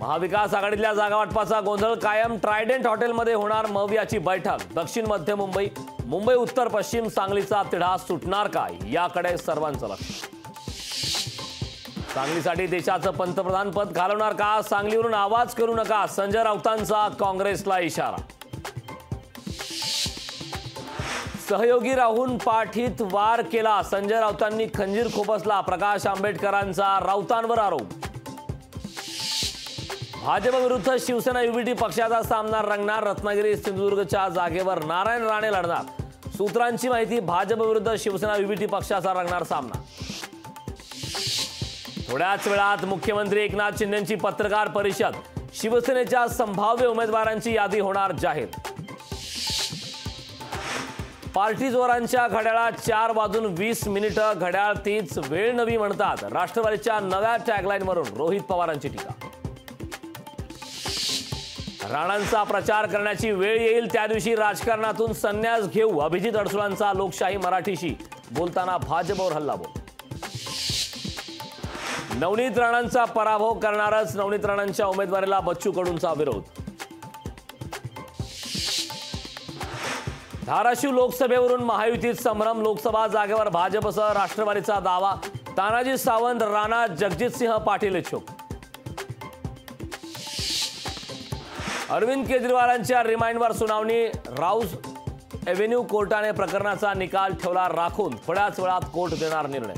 महाविकास आघाडीतल्या जागा वाटपाचा गोंधळ कायम. ट्रायडेंट हॉटेलमध्ये होणार मवियाची बैठक. दक्षिण मध्य मुंबई, मुंबई उत्तर पश्चिम, सांगलीचा तिढा सुटणार का याकडे सर्वांचं लक्ष. सांगलीसाठी देशाचं पंतप्रधान पद घालवणार का? सांगलीवरून आवाज करू नका, संजय राऊतांचा काँग्रेसला इशारा. सहयोगी राहून पाठीत वार केला, संजय राऊतांनी खंजीर खोपसला. प्रकाश आंबेडकरांचा राऊतांवर आरोप. भाजप विरुद्ध शिवसेना युबीटी पक्षाचा सामना रंगणार. रत्नागिरी सिंधुदुर्गच्या जागेवर नारायण राणे लढणार. सूत्रांची माहिती, भाजप विरुद्ध शिवसेना युबीटी पक्षाचा रंगणार सामना. थोड्याच वेळात मुख्यमंत्री एकनाथ शिंदेंची पत्रकार परिषद. शिवसेनेच्या संभाव्य उमेदवारांची यादी होणार जाहीर. पार्टी जोरांच्या घड्याळात 4:20 घड्याळ तीच वेळ नवी म्हणतात. राष्ट्रवादीच्या नव्या टॅगलाईनवरून रोहित पवारांची टीका. राणांचा प्रचार करण्याची वेळ येईल त्या दिवशी राजकारणातून संन्यास घेऊ. अभिजित अडसुळांचा लोकशाही मराठीशी बोलताना भाजपवर हल्लाबोल. नवनीत राणांचा पराभव करणारच, नवनीत राणांच्या उमेदवारीला बच्चू कडूंचा विरोध. धाराशिव लोकसभेवरून महायुतीत संभ्रम. लोकसभा जागेवर भाजपसह राष्ट्रवादीचा दावा. तानाजी सावंत, राणा, जगजितसिंह पाटील इच्छुक. अरविंद केजरीवालांच्या रिमाइंडवर सुनावणी. राऊस एव्हेन्यू कोर्टाने प्रकरणाचा निकाल ठेवला राखून. थोड्याच वेळात कोर्ट देणार निर्णय.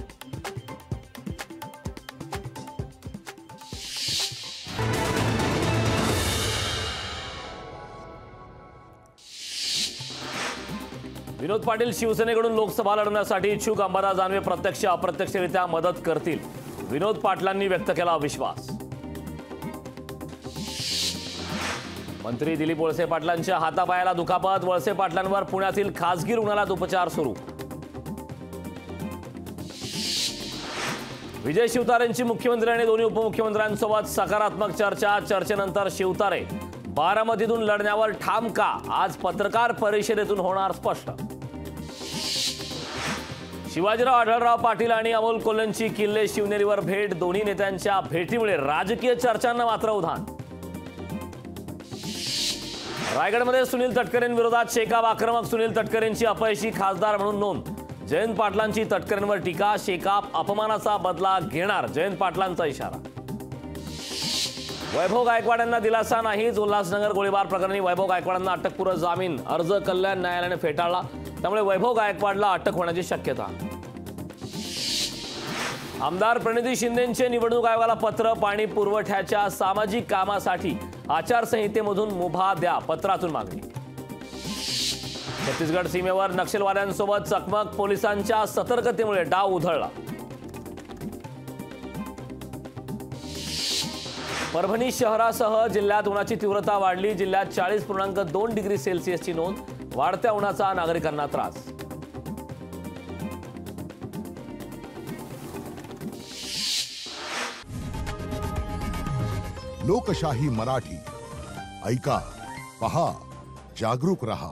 विनोद पाटील शिवसेनेकडून लोकसभा लढवण्यासाठी इच्छुक. अंबादास दानवे प्रत्यक्ष अप्रत्यक्षरित्या मदत करतील, विनोद पाटलांनी व्यक्त केला विश्वास. मंत्री दिलीप वळसे पाटलांच्या हातापायाला दुखापत. वळसे पाटलांवर पुण्यातील खासगी रुग्णालयात उपचार सुरू. विजय शिवतारेंची मुख्यमंत्री आणि दोन्ही उपमुख्यमंत्र्यांसोबत सकारात्मक चर्चा. चर्चेनंतर शिवतारे बारामतीतून लढण्यावर ठाम का? आज पत्रकार परिषदेतून होणार स्पष्ट. शिवाजीराव आढळराव पाटील आणि अमोल कोल्हेंची किल्ले शिवनेरीवर भेट. दोन्ही नेत्यांच्या भेटीमुळे राजकीय चर्चांना मात्र उधाण. रायगडमध्ये सुनील तटकरेंविरोधात शेकाप. आक्रमक सुनील तटकरेंची अपयशी खासदार म्हणून नोंद. जयंत पाटलांची तटकरेंवर टीका. शेकाप अपमानाचा बदला घेणार, जयंत पाटलांचा इशारा. वैभव गायकवाड यांना दिलासा नाहीच. उल्हासनगर गोळीबार प्रकरणी वैभव गायकवाडांना अटकपूर्व जामीन अर्ज कल्याण न्यायालयाने फेटाळला. त्यामुळे वैभव गायकवाडला अटक होण्याची शक्यता. आमदार प्रणिती शिंदेंचे निवडणूक आयोगाला पत्र. पाणी पुरवठ्याच्या सामाजिक कामासाठी आचारसंहितेमधून मुभा द्या, पत्रातून मागणी. छत्तीसगड सीमेवर नक्षलवाद्यांसोबत चकमक. पोलिसांच्या सतर्कतेमुळे डाव उधळला. परभणी शहरासह जिल्ह्यात उन्हाची तीव्रता वाढली. जिल्ह्यात 40.2 डिग्री सेल्सिअसची नोंद. वाढत्या उन्हाचा नागरिकांना त्रास. लोकशाही मराठी ऐका, पहा, जागरूक रहा.